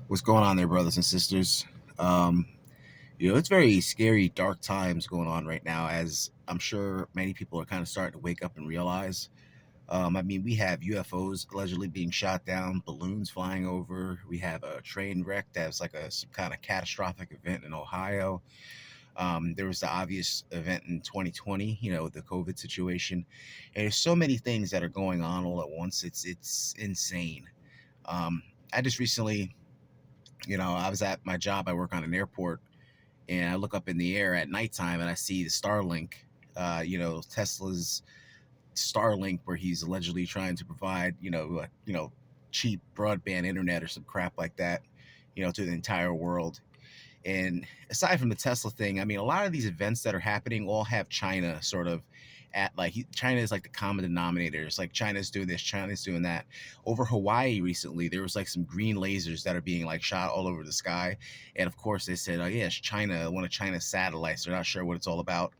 What's going on there, brothers and sisters? Um, it's very scary, dark times going on right now, as I'm sure many people are kind of starting to wake up and realize. We have UFOs allegedly being shot down, balloons flying over. We have a train wreck that's like some kind of catastrophic event in Ohio. There was the obvious event in 2020, the COVID situation. And there's so many things that are going on all at once. It's insane. Um, I just recently I was at my job. I work on an airport, and I look up in the air at nighttime, and I see the Starlink. Tesla's Starlink, where he's allegedly trying to provide, cheap broadband internet or some crap like that, to the entire world. And aside from the Tesla thing, a lot of these events that are happening all have China sort of at China is like the common denominator. It's like China's doing this, China's doing that. Over Hawaii recently, there was like some green lasers that are being like shot all over the sky, and of course they said, "Oh yeah, it's China, one of China's satellites." They're not sure what it's all about,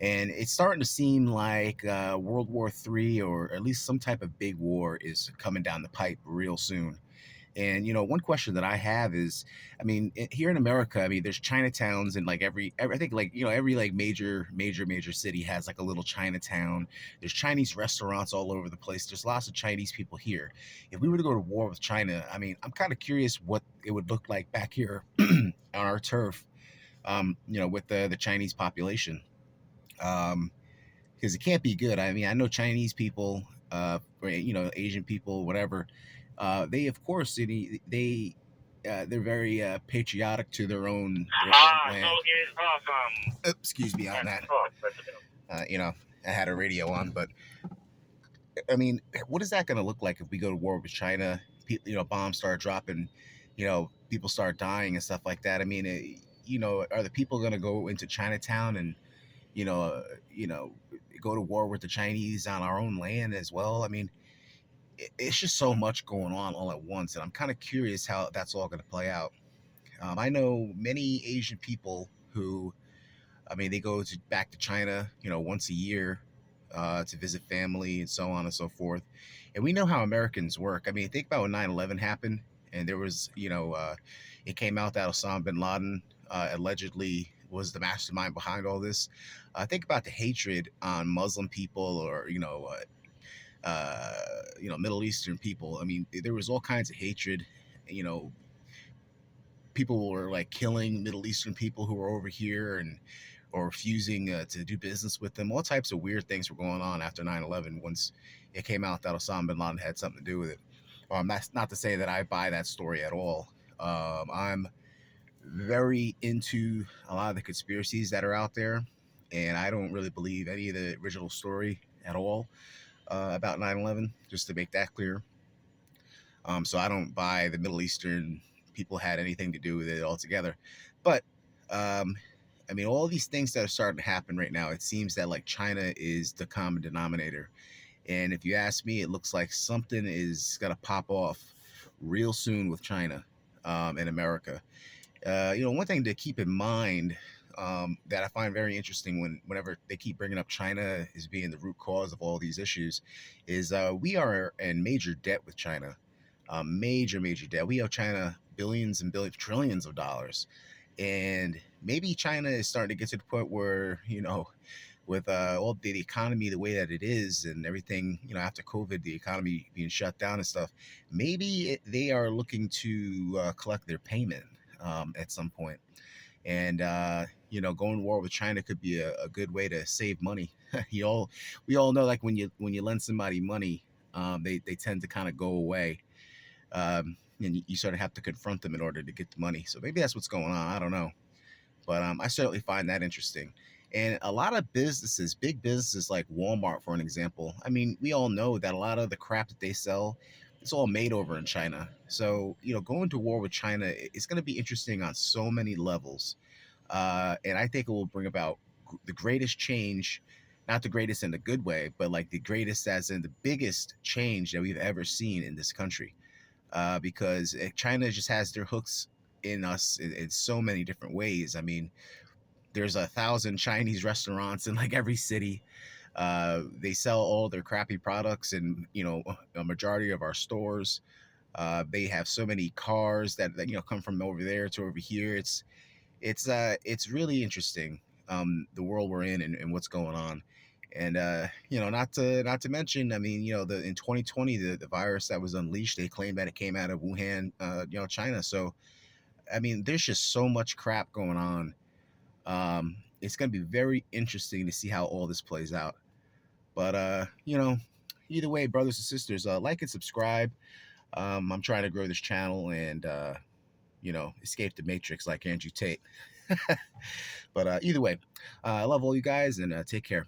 and it's starting to seem like World War III, or at least some type of big war, is coming down the pipe real soon. And one question that I have is, here in America, there's Chinatowns in like every I think like every like major city has like a little Chinatown. There's Chinese restaurants all over the place. There's lots of Chinese people here. If we were to go to war with China, I'm kind of curious what it would look like back here on our turf. With the Chinese population, because it can't be good. I know Chinese people, or, Asian people, whatever. They, of course, they're very patriotic to their own Ah, so land. it's awesome. Excuse me on That's that. oh, president. Uh, you know, I had a radio on, but I mean, what is that going to look like if we go to war with China? Bombs start dropping. People start dying and stuff like that. Are the people going to go into Chinatown and you know, uh, you know, go to war with the Chinese on our own land as well? It's just so much going on all at once, and I'm kind of curious how that's all going to play out. I know many Asian people who, they go back to China, once a year to visit family and so on and so forth. And we know how Americans work. Think about when 9/11 happened, and there was, it came out that Osama bin Laden allegedly was the mastermind behind all this. Think about the hatred on Muslim people, or Middle Eastern people. There was all kinds of hatred. You know, People were like killing Middle Eastern people who were over here, and or refusing to do business with them. All types of weird things were going on after 9/11. Once it came out that Osama bin Laden had something to do with it. That's not to say that I buy that story at all. I'm very into a lot of the conspiracies that are out there, and I don't really believe any of the original story at all about 9/11, just to make that clear. So I don't buy the Middle Eastern people had anything to do with it altogether. But um, all these things that are starting to happen right now, it seems that like China is the common denominator. And if you ask me, it looks like something is going to pop off real soon with China in America. One thing to keep in mind that I find very interesting whenever they keep bringing up China as being the root cause of all these issues is we are in major debt with China. Major debt. We owe China billions and billions, trillions of dollars. And maybe China is starting to get to the point where, with all the economy the way that it is and everything, after COVID, the economy being shut down and stuff, maybe they are looking to collect their payment at some point. And going to war with China could be a good way to save money. We all know, like when you lend somebody money, they tend to kind of go away, and you sort of have to confront them in order to get the money. So maybe that's what's going on. I don't know, but I certainly find that interesting. And a lot of businesses, big businesses like Walmart, for an example. We all know that a lot of the crap that they sell, it's all made over in China. So going to war with China is going to be interesting on so many levels, and I think it will bring about the greatest change. Not the greatest in the good way, but like the greatest as in the biggest change that we've ever seen in this country, because China just has their hooks in us in so many different ways. There's 1,000 Chinese restaurants in like every city. They sell all their crappy products in a majority of our stores. They have so many cars that come from over there to over here. It's really interesting, the world we're in, and what's going on. And not to mention, I mean, the in 2020, the virus that was unleashed, they claimed that it came out of Wuhan, China. So I mean, there's just so much crap going on. It's going to be very interesting to see how all this plays out. But either way, brothers and sisters, like and subscribe. I'm trying to grow this channel and escape the matrix like Andrew Tate. But either way, I love all you guys, and take care.